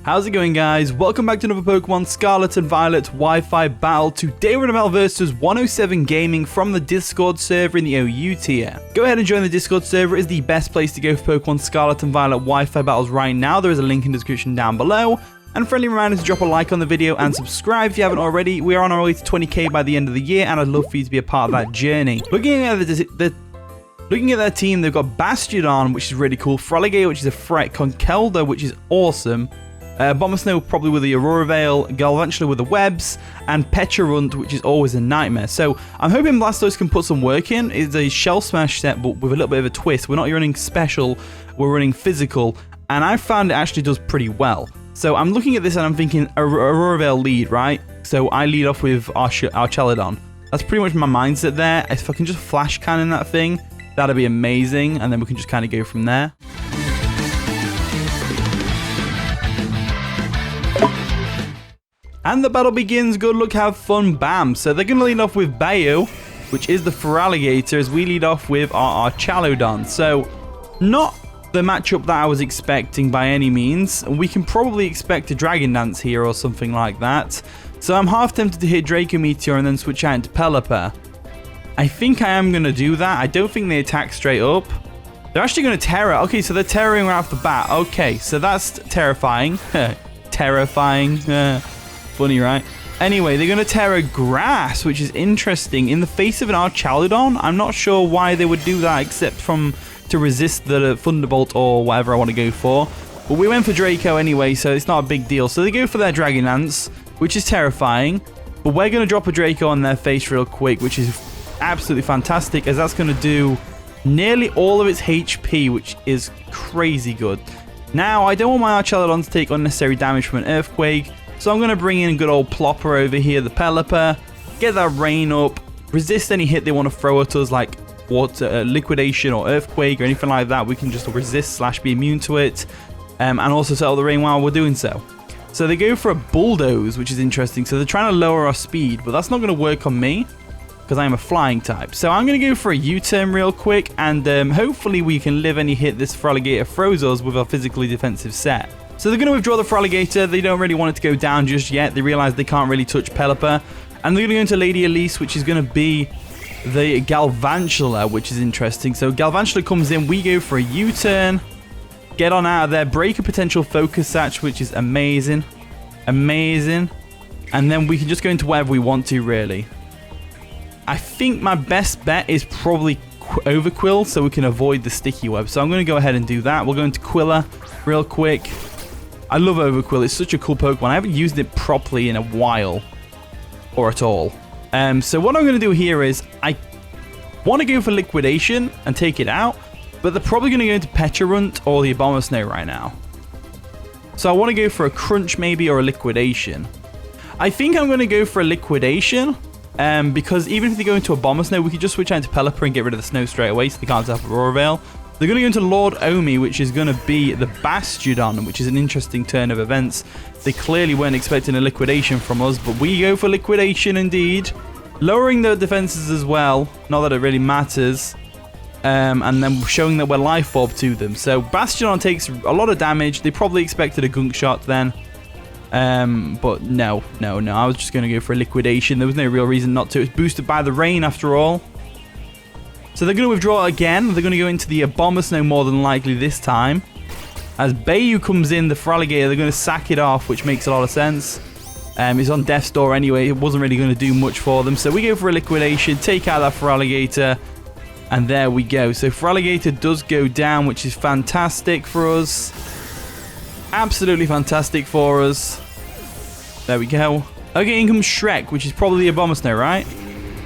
How's it going, guys? Welcome back to another Pokemon Scarlet and Violet Wi-Fi battle. Today we're in a battle versus 107 Gaming from the Discord server in the OU tier. Go ahead and join the Discord server. It is the best place to go for Pokemon Scarlet and Violet Wi-Fi battles right now. There is a link in the description down below. And friendly reminder to drop a like on the video and subscribe if you haven't already. We are on our way to 20k by the end of the year, and I'd love for you to be a part of that journey. Looking at their team, they've got Bastiodon, which is really cool, Froligator, which is a threat, Conkeldurr, which is awesome, Bombsnow probably with the Aurora Veil, Galvantula with the webs, and Pecharunt, which is always a nightmare. So I'm hoping Blastoise can put some work in. It's a Shell Smash set, but with a little bit of a twist. We're not running special, we're running physical, and I found it actually does pretty well. So I'm looking at this and I'm thinking Aurora Veil lead, right? So I lead off with our Chaladon. That's pretty much my mindset there. If I can just flash cannon that thing, that'd be amazing, and then we can just kind of go from there. And the battle begins. Good luck, have fun, bam. So they're going to lead off with Bayo, which is the Feraligatr, as we lead off with our Chalodon. So not the matchup that I was expecting by any means. We can probably expect a Dragon Dance here or something like that. So I'm half tempted to hit Draco Meteor and then switch out into Pelipper. I think I am going to do that. I don't think they attack straight up. They're actually going to Terra. Okay, so they're Terraing right off the bat. Okay, so that's terrifying. Terrifying. Funny, right? Anyway, they're going to Terra Grass, which is interesting. In the face of an Archaludon, I'm not sure why they would do that except to resist the Thunderbolt or whatever I want to go for. But we went for Draco anyway, so it's not a big deal. So they go for their Dragon Dance, which is terrifying. But we're going to drop a Draco on their face real quick, which is absolutely fantastic, as that's going to do nearly all of its HP, which is crazy good. Now, I don't want my Archaludon to take unnecessary damage from an Earthquake, so I'm going to bring in good old Plopper over here, the Pelipper, get that Rain up, resist any hit they want to throw at us, like water, Liquidation or Earthquake or anything like that. We can just resist / be immune to it, and also settle the rain while we're doing so. So they go for a Bulldoze, which is interesting. So they're trying to lower our speed, but that's not going to work on me, because I am a flying type. So I'm going to go for a U-turn real quick, and hopefully we can live any hit this Feraligatr throws us with our physically defensive set. So they're going to withdraw the Feraligatr. They don't really want it to go down just yet. They realize they can't really touch Pelipper. And they're going to go into Lady Elise, which is going to be the Galvantula, which is interesting. So Galvantula comes in. We go for a U-turn. Get on out of there. Break a potential Focus Sash, which is amazing. Amazing. And then we can just go into wherever we want to, really. I think my best bet is probably Overqwil, so we can avoid the sticky web. So I'm going to go ahead and do that. We'll go into Quilla real quick. I love Overqwil. It's such a cool Pokemon. I haven't used it properly in a while, or at all. So what I'm going to do here is I want to go for Liquidation and take it out, but they're probably going to go into Pecharunt or the Abomasnow right now. So I want to go for a Crunch maybe, or a Liquidation. I think I'm going to go for a Liquidation. Because even if they go into a Abomasnow, we could just switch out into Pelipper and get rid of the snow straight away, so they can't set up Aurora Veil. They're going to go into Lord Omi, which is going to be the Bastiodon, which is an interesting turn of events. They clearly weren't expecting a Liquidation from us, but we go for Liquidation indeed. Lowering their defenses as well, not that it really matters. And then showing that we're Life Orb to them. So Bastiodon takes a lot of damage. They probably expected a Gunk Shot then. But no. I was just going to go for a Liquidation. There was no real reason not to. It's boosted by the rain after all. So they're going to withdraw again. They're going to go into the Abomasnow more than likely this time. As Bayu comes in, the Feraligatr, they're going to sack it off, which makes a lot of sense. It's on Death's Door anyway. It wasn't really going to do much for them. So we go for a Liquidation, take out that Feraligatr, and there we go. So Feraligatr does go down, which is fantastic for us. Absolutely fantastic for us. There we go. Okay, in comes Shrek, which is probably the Abomasnow, right?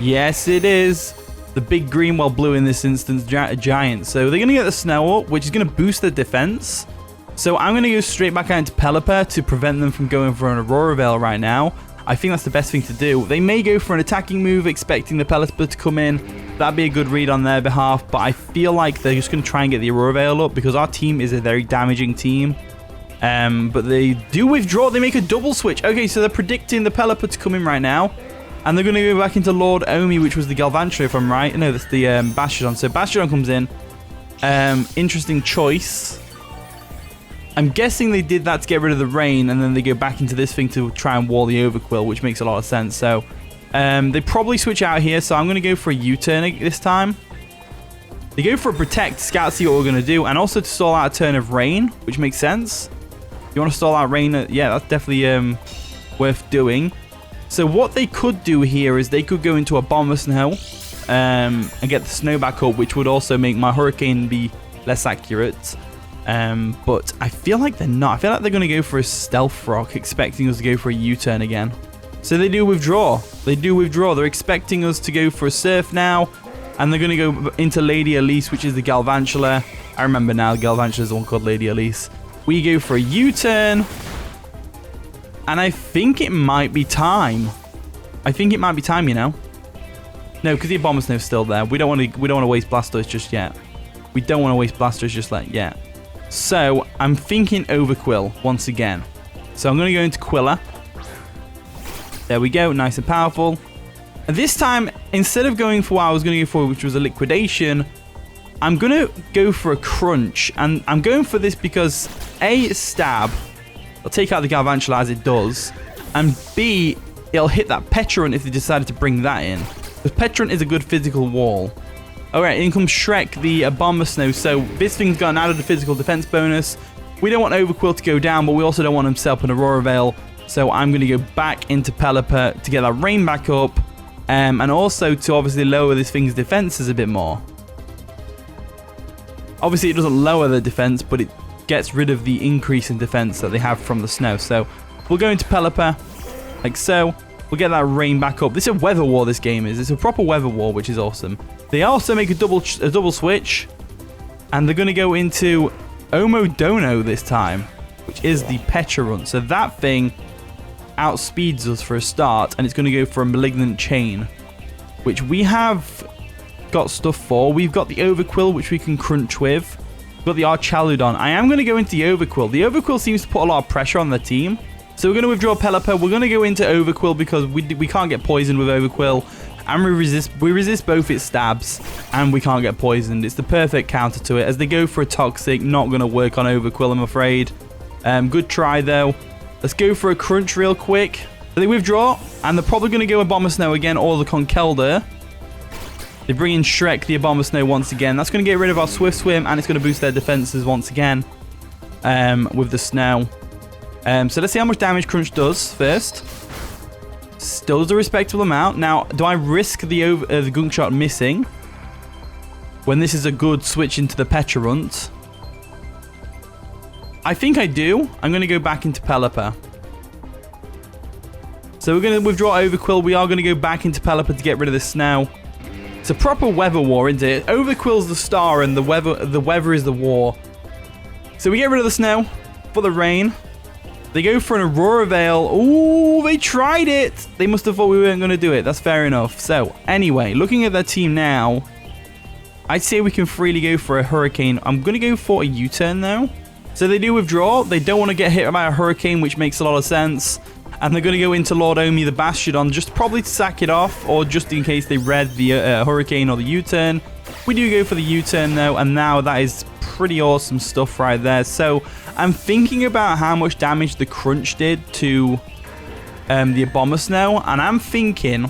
Yes, it is. The big green, well, blue in this instance, giant. So they're going to get the snow up, which is going to boost their defense. So I'm going to go straight back out into Pelipper to prevent them from going for an Aurora Veil right now. I think that's the best thing to do. They may go for an attacking move, expecting the Pelipper to come in. That'd be a good read on their behalf, but I feel like they're just going to try and get the Aurora Veil up, because our team is a very damaging team. But they do withdraw. They make a double switch. Okay, so they're predicting the Pelipper to come in right now. And they're going to go back into Lord Omi, which was the Galvantula, if I'm right. No, that's the Bastiodon. So Bastiodon comes in. Interesting choice. I'm guessing they did that to get rid of the rain, and then they go back into this thing to try and wall the Overqwil, which makes a lot of sense. So they probably switch out here, so I'm going to go for a U-turn this time. They go for a protect, scout, see what we're going to do, and also to stall out a turn of rain, which makes sense. You want to stall out rain? Yeah, that's definitely worth doing. So what they could do here is they could go into a bomber snow and get the snow back up, which would also make my hurricane be less accurate. But I feel like they're not. I feel like they're going to go for a stealth rock, expecting us to go for a U-turn again. So they do withdraw. They do withdraw. They're expecting us to go for a surf now, and they're going to go into Lady Elise, which is the Galvantula. I remember now, Galvantula is the one called Lady Elise. We go for a U-turn. And I think it might be time. I think it might be time, you know. No, because the Bomber Snow's still there. We don't want to waste Blastoise just yet. We don't want to waste Blastoise just yet. So I'm thinking Overqwil once again. So I'm going to go into Quilla. There we go, nice and powerful. And this time, instead of going for what I was going to go for, which was a liquidation, I'm going to go for a crunch. And I'm going for this because A, stab. I'll take out the Galvantula as it does. And B, it'll hit that Petrant if they decided to bring that in. Because Petrant is a good physical wall. Alright, in comes Shrek, the Bomber Snow. So this thing's got an added physical defense bonus. We don't want Overqwil to go down, but we also don't want him to set up an Aurora Veil. So I'm going to go back into Pelipper to get that rain back up. And also to obviously lower this thing's defenses a bit more. Obviously, it doesn't lower the defense, but it gets rid of the increase in defense that they have from the snow. So we'll go into Pelipper, like so. We'll get that rain back up. This is a weather war, this game is. It's a proper weather war, which is awesome. They also make a double switch. And they're going to go into Omodono this time, which is the Petrant. So that thing outspeeds us for a start. And it's going to go for a Malignant Chain, which we have got stuff for. We've got the Overqwil, which we can crunch with. We've got the Archaludon. I am going to go into the Overqwil. The Overqwil seems to put a lot of pressure on the team. So we're going to withdraw Pelipper. We're going to go into Overqwil because we can't get poisoned with Overqwil. And we resist both its stabs. And we can't get poisoned. It's the perfect counter to it. As they go for a Toxic, not going to work on Overqwil, I'm afraid. Good try, though. Let's go for a Crunch real quick. So they withdraw. And they're probably going to go with Bomber Snow again or the Conkeldurr. They bring in Shrek, the Bomber Snow, once again. That's going to get rid of our Swift Swim, and it's going to boost their defenses once again with the snow. So let's see how much damage Crunch does first. Still does a respectable amount. Now, do I risk the Gunk Shot missing when this is a good switch into the Petrant? I think I do. I'm going to go back into Pelipper. So we're going to withdraw Overqwil. We are going to go back into Pelipper to get rid of the snow. It's a proper weather war, isn't it? Overqwil's the star and the weather is the war. So we get rid of the snow for the rain. They go for an Aurora Veil. Ooh, they tried it. They must have thought we weren't going to do it. That's fair enough. So anyway, looking at their team now, I'd say we can freely go for a Hurricane. I'm going to go for a U-turn though. So they do withdraw. They don't want to get hit by a Hurricane, which makes a lot of sense. And they're going to go into Lord Omi, the Bastiodon, just probably to sack it off, or just in case they read the Hurricane or the U-turn. We do go for the U-turn, though, and now that is pretty awesome stuff right there. So I'm thinking about how much damage the Crunch did to the Abomasnow, and I'm thinking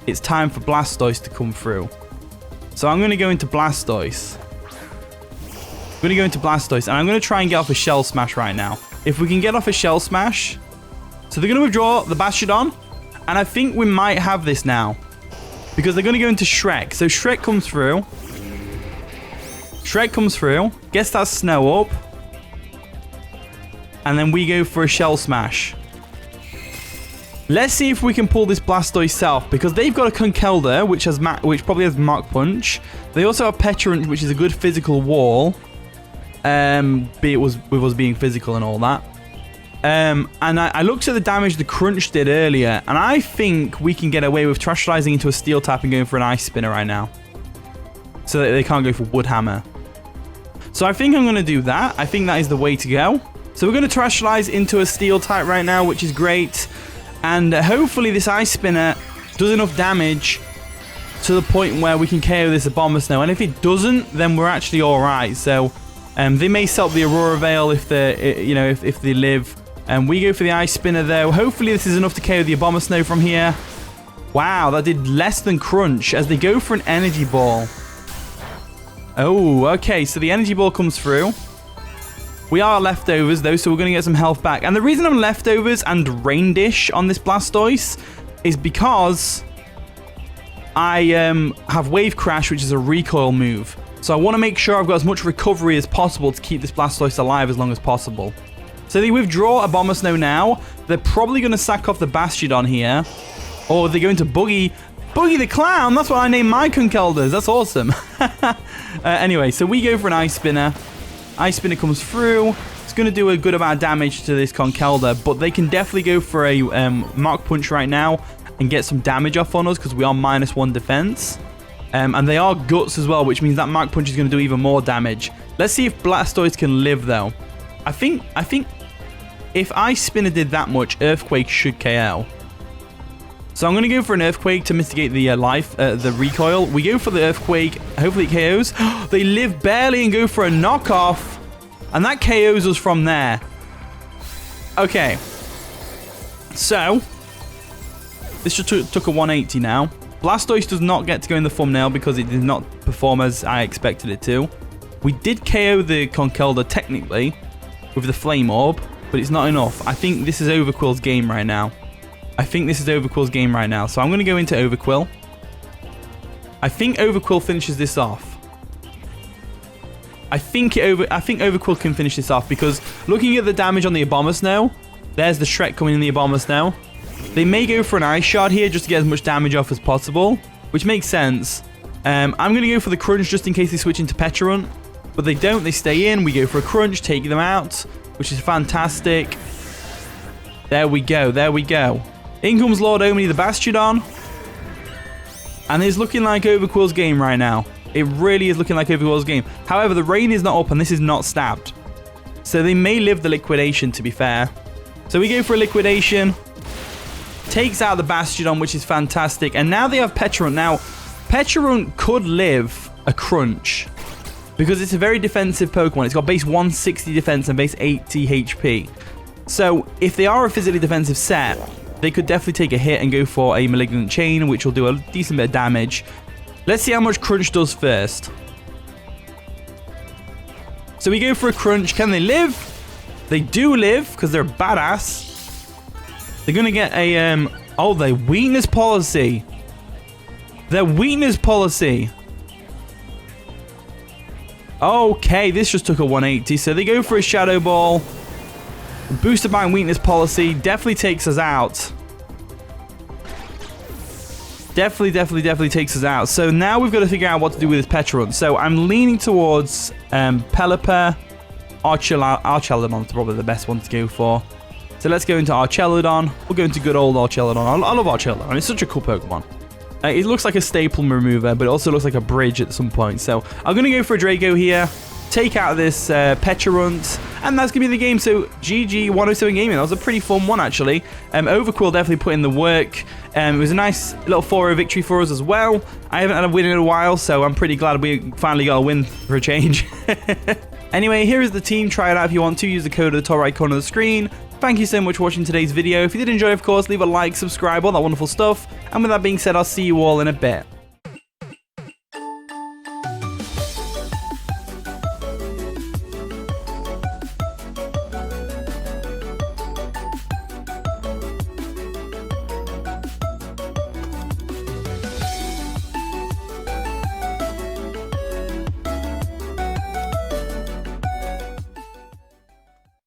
it's time for Blastoise to come through. So I'm going to go into Blastoise. I'm going to go into Blastoise, and I'm going to try and get off a Shell Smash right now. If we can get off a Shell Smash... So they're going to withdraw the Bastiodon, and I think we might have this now. Because they're going to go into Shrek. So Shrek comes through. Shrek comes through, gets that snow up. And then we go for a Shell Smash. Let's see if we can pull this Blastoise south, because they've got a Conkeldurr, which probably has Mach Punch. They also have Petrant, which is a good physical wall. Be it was with us being physical and all that. And I looked at the damage the Crunch did earlier, and I think we can get away with Terastalizing into a Steel Type and going for an Ice Spinner right now. So that they can't go for Wood Hammer. So I think I'm going to do that. I think that is the way to go. So we're going to Terastalize into a Steel Type right now, which is great. And hopefully this Ice Spinner does enough damage to the point where we can KO this Abomasnow. And if it doesn't, then we're actually alright. So They may sell the Aurora Veil if they, you know, if they live. We go for the Ice Spinner though. Hopefully this is enough to KO the Abomasnow from here. Wow, that did less than Crunch as they go for an Energy Ball. Oh, okay, so the Energy Ball comes through. We are leftovers though, so we're going to get some health back. And the reason I'm leftovers and Rain Dish on this Blastoise is because I have Wave Crash, which is a recoil move. So I want to make sure I've got as much recovery as possible to keep this Blastoise alive as long as possible. So they withdraw Abomasnow now. They're probably going to sack off the Bastiodon here. Or they're going to Boogie the Clown. That's what I named my Conkeldurs. That's awesome. Anyway, so we go for an Ice Spinner. Ice Spinner comes through. It's going to do a good amount of damage to this Conkeldurr, but they can definitely go for a Mach Punch right now and get some damage off on us because we are -1 defense. And they are Guts as well, which means that Mach Punch is going to do even more damage. Let's see if Blastoise can live, though. I think if Ice Spinner did that much, Earthquake should KO. So I'm going to go for an Earthquake to mitigate the the recoil. We go for the Earthquake. Hopefully it KOs. They live barely and go for a knockoff. And that KOs us from there. Okay. So, this just took a 180 now. Blastoise does not get to go in the thumbnail because it did not perform as I expected it to. We did KO the Conkeldurr technically with the Flame Orb, but it's not enough. I think this is Overqwil's game right now. So I'm going to go into Overqwil. I think Overqwil finishes this off. I think Overqwil can finish this off because looking at the damage on the Abomasnow, there's the Shrek coming in the Abomasnow. They may go for an Ice Shard here just to get as much damage off as possible, which makes sense. I'm going to go for the Crunch just in case they switch into Pecharunt. But they don't. They stay in. We go for a Crunch, take them out, which is fantastic. There we go. In comes Lord Omni, the Bastiodon. And it's looking like Overqwil's game right now. It really is looking like Overqwil's game. However, the rain is not up and this is not stabbed. So they may live the Liquidation, to be fair. So we go for a Liquidation. Takes out the Bastiodon, which is fantastic. And now they have Pecharunt. Now, Pecharunt could live a Crunch because it's a very defensive Pokemon. It's got base 160 defense and base 80 HP. So if they are a physically defensive set, they could definitely take a hit and go for a Malignant Chain, which will do a decent bit of damage. Let's see how much Crunch does first. So we go for a Crunch. Can they live? They do live because they're badass. They're going to get a, oh, their Weakness Policy. Okay, this just took a 180. So they go for a Shadow Ball. Boosted by Weakness Policy. Definitely takes us out. Definitely takes us out. So now we've got to figure out what to do with this Pecharunt. So I'm leaning towards Pelipper. Archelon's probably the best one to go for. So let's go into Archelon. We'll go into good old Archelon. I love Archelon. It's such a cool Pokemon. It looks like a staple remover, but it also looks like a bridge at some point. So I'm going to go for a Draco here. Take out this Pecharunt. And that's going to be the game. So GG 107 Gaming. That was a pretty fun one, actually. Overqwil definitely put in the work. It was a nice little 4-0 victory for us as well. I haven't had a win in a while, so I'm pretty glad we finally got a win for a change. Anyway, here is the team. Try it out if you want to. Use the code at the top right corner of the screen. Thank you so much for watching today's video. If you did enjoy, of course, leave a like, subscribe, all that wonderful stuff. And with that being said, I'll see you all in a bit.